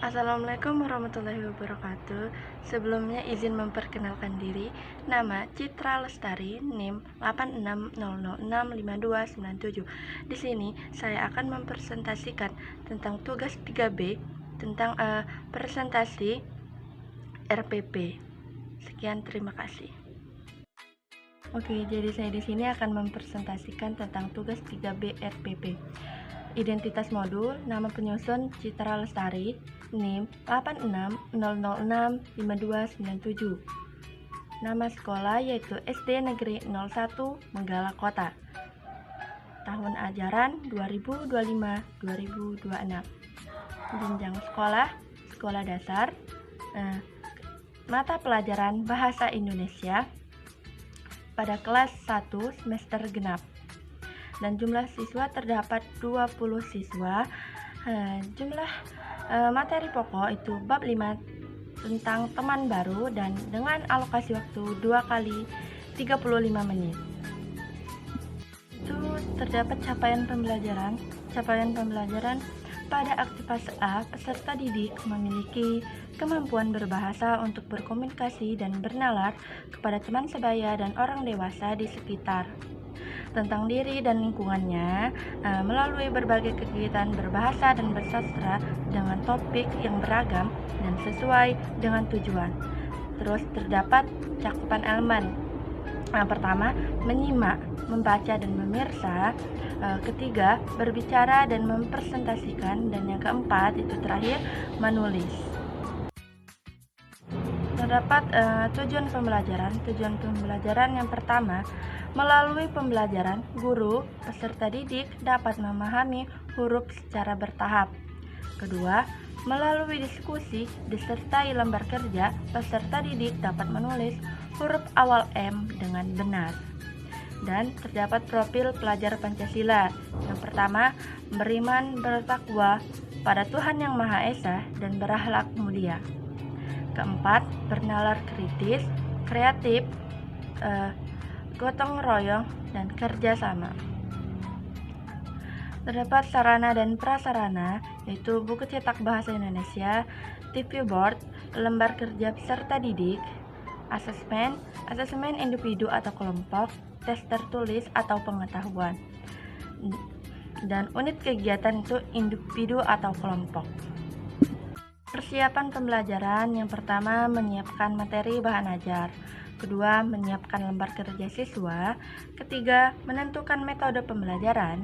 Assalamualaikum warahmatullahi wabarakatuh. Sebelumnya izin memperkenalkan diri. Nama Citra Lestari, NIM 8600652997. Di sini saya akan mempresentasikan tentang tugas 3B tentang presentasi RPP. Sekian, terima kasih. Oke, jadi saya di sini akan mempresentasikan tentang tugas 3B RPP. Identitas modul, nama penyusun Citra Lestari, NIM 8600652997. Nama sekolah yaitu SD Negeri 01 Menggala Kota. Tahun ajaran 2025-2026. Jenjang sekolah, sekolah dasar. Mata pelajaran Bahasa Indonesia pada kelas 1 semester genap. Dan jumlah siswa terdapat 20 siswa. Jumlah materi pokok itu bab 5 tentang teman baru dan dengan alokasi waktu 2 kali 35 menit. Itu terdapat capaian pembelajaran. Capaian pembelajaran pada aktivitas A, peserta didik memiliki kemampuan berbahasa untuk berkomunikasi dan bernalar kepada teman sebaya dan orang dewasa di sekitar tentang diri dan lingkungannya melalui berbagai kegiatan berbahasa dan bersastra dengan topik yang beragam dan sesuai dengan tujuan. Terus terdapat cakupan elemen. Pertama, menyimak, membaca dan memirsa. Ketiga, berbicara dan mempresentasikan. Dan yang keempat, itu terakhir, menulis. Terdapat tujuan pembelajaran. Tujuan pembelajaran yang pertama, melalui pembelajaran, guru, peserta didik dapat memahami huruf secara bertahap. Kedua, melalui diskusi disertai lembar kerja, peserta didik dapat menulis huruf awal M dengan benar. Dan terdapat profil pelajar Pancasila. Yang pertama, beriman bertakwa pada Tuhan Yang Maha Esa dan berakhlak mulia. Keempat, bernalar kritis, kreatif, gotong royong, dan kerjasama. Terdapat sarana dan prasarana, yaitu buku cetak bahasa Indonesia, TV board, lembar kerja peserta didik, asesmen individu atau kelompok, tes tertulis atau pengetahuan, dan unit kegiatan itu individu atau kelompok. Persiapan pembelajaran yang pertama, menyiapkan materi bahan ajar. Kedua, menyiapkan lembar kerja siswa. Ketiga, menentukan metode pembelajaran.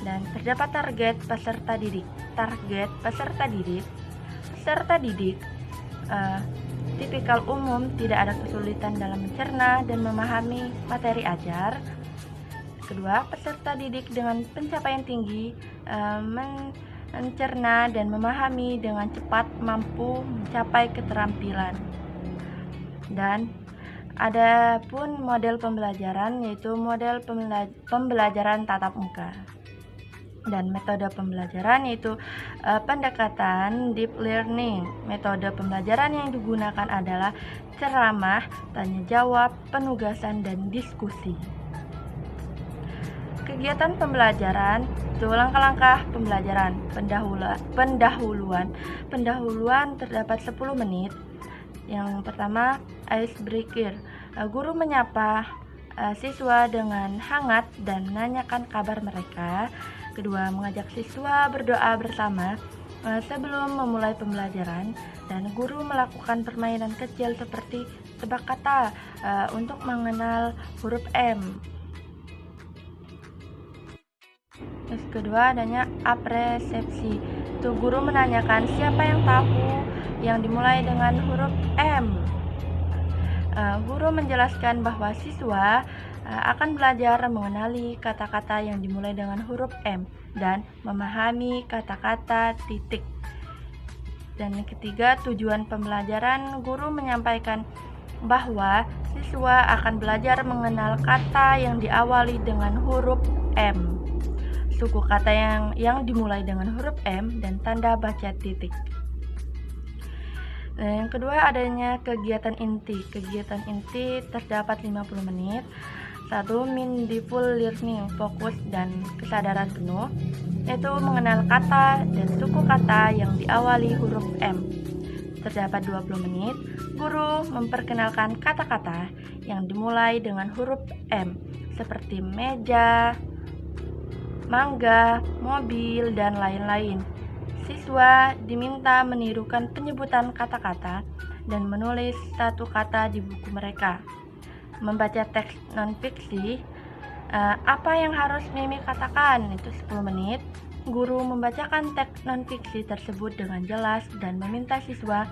Dan terdapat target peserta didik. Peserta didik tipikal umum, tidak ada kesulitan dalam mencerna dan memahami materi ajar. Kedua, peserta didik dengan pencapaian tinggi mencerna dan memahami dengan cepat, mampu mencapai keterampilan. Dan ada pun model pembelajaran, yaitu model pembelajaran tatap muka. Dan metode pembelajaran yaitu pendekatan deep learning. Metode pembelajaran yang digunakan adalah ceramah, tanya jawab, penugasan, dan diskusi. Kegiatan pembelajaran itu langkah-langkah pembelajaran. Pendahuluan terdapat 10 menit. Yang pertama, icebreaker. Guru menyapa siswa dengan hangat dan menanyakan kabar mereka. Kedua, mengajak siswa berdoa bersama sebelum memulai pembelajaran. Dan guru melakukan permainan kecil seperti tebak kata untuk mengenal huruf M. Terus kedua, adanya apresepsi. Itu guru menanyakan siapa yang tahu yang dimulai dengan huruf M. Guru menjelaskan bahwa siswa akan belajar mengenali kata-kata yang dimulai dengan huruf M dan memahami kata-kata titik. Dan yang ketiga, tujuan pembelajaran, guru menyampaikan bahwa siswa akan belajar mengenal kata yang diawali dengan huruf M, suku kata yang dimulai dengan huruf M, dan tanda baca titik. Yang kedua, adanya kegiatan inti. Kegiatan inti terdapat 50 menit. 1. Mindful learning, fokus dan kesadaran penuh, yaitu mengenal kata dan suku kata yang diawali huruf M. Terdapat 20 menit, guru memperkenalkan kata-kata yang dimulai dengan huruf M, seperti meja, mangga, mobil, dan lain-lain. Siswa diminta menirukan penyebutan kata-kata dan menulis satu kata di buku mereka. Membaca teks non-fiksi, apa yang harus Mimi katakan, itu 10 menit. Guru membacakan teks non-fiksi tersebut dengan jelas dan meminta siswa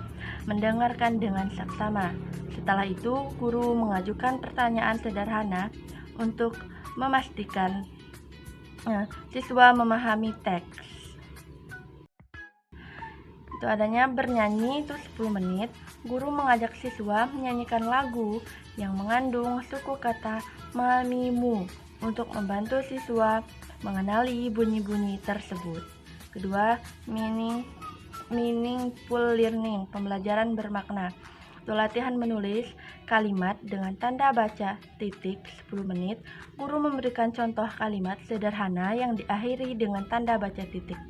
mendengarkan dengan saksama. Setelah itu, guru mengajukan pertanyaan sederhana untuk memastikan siswa memahami teks. Itu adanya bernyanyi, itu 10 menit. Guru mengajak siswa menyanyikan lagu yang mengandung suku kata mamimu untuk membantu siswa mengenali bunyi-bunyi tersebut. Kedua, meaningful learning, pembelajaran bermakna. Itu latihan menulis kalimat dengan tanda baca titik 10 menit. Guru memberikan contoh kalimat sederhana yang diakhiri dengan tanda baca titik.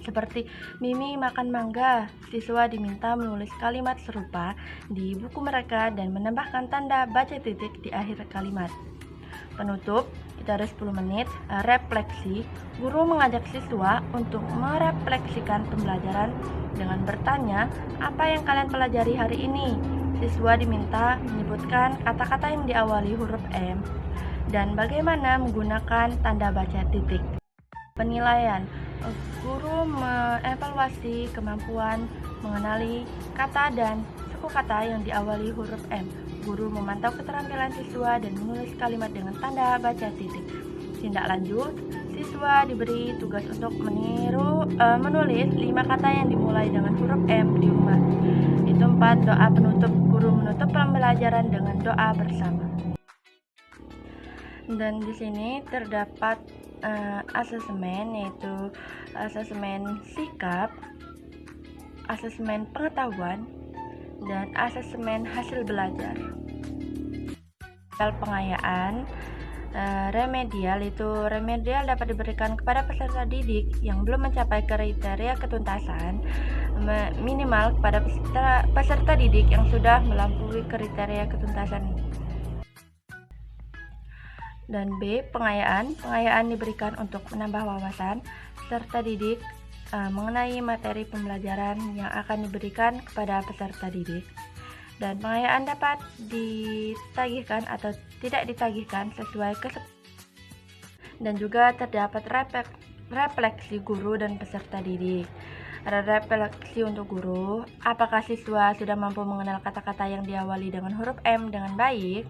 Seperti Mimi makan mangga, siswa diminta menulis kalimat serupa di buku mereka dan menambahkan tanda baca titik di akhir kalimat. Penutup, itu ada 10 menit. Refleksi, guru mengajak siswa untuk merefleksikan pembelajaran dengan bertanya, apa yang kalian pelajari hari ini? Siswa diminta menyebutkan kata-kata yang diawali huruf M dan bagaimana menggunakan tanda baca titik. Penilaian, guru mengevaluasi kemampuan mengenali kata dan suku kata yang diawali huruf M. Guru memantau keterampilan siswa dan menulis kalimat dengan tanda baca titik. Tindak lanjut, siswa diberi tugas untuk menulis 5 kata yang dimulai dengan huruf M di rumah. Itu 4. Doa penutup, guru menutup pembelajaran dengan doa bersama. Dan di sini terdapat asesmen, yaitu asesmen sikap, asesmen pengetahuan, dan asesmen hasil belajar. Pengayaan remedial, itu remedial dapat diberikan kepada peserta didik yang belum mencapai kriteria ketuntasan, minimal kepada peserta didik yang sudah melampaui kriteria ketuntasan. Dan B, pengayaan diberikan untuk menambah wawasan peserta didik mengenai materi pembelajaran yang akan diberikan kepada peserta didik. Dan pengayaan dapat ditagihkan atau tidak ditagihkan sesuai kesepakatan. Dan juga terdapat refleksi guru dan peserta didik. Ada refleksi untuk guru, apakah siswa sudah mampu mengenal kata-kata yang diawali dengan huruf M dengan baik?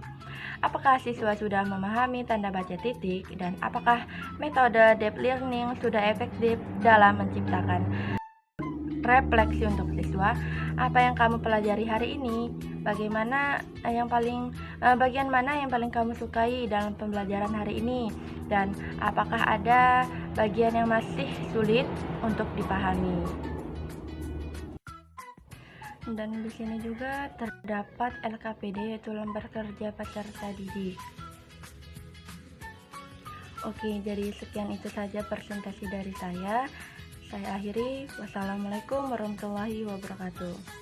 Apakah siswa sudah memahami tanda baca titik? Dan apakah metode deep learning sudah efektif dalam menciptakan? Refleksi untuk siswa, apa yang kamu pelajari hari ini? Bagian mana yang paling kamu sukai dalam pembelajaran hari ini? Dan apakah ada bagian yang masih sulit untuk dipahami? Dan di sini juga terdapat LKPD, yaitu lembar kerja peserta didik. Oke, jadi sekian itu saja presentasi dari saya. Saya akhiri. Wassalamualaikum warahmatullahi wabarakatuh.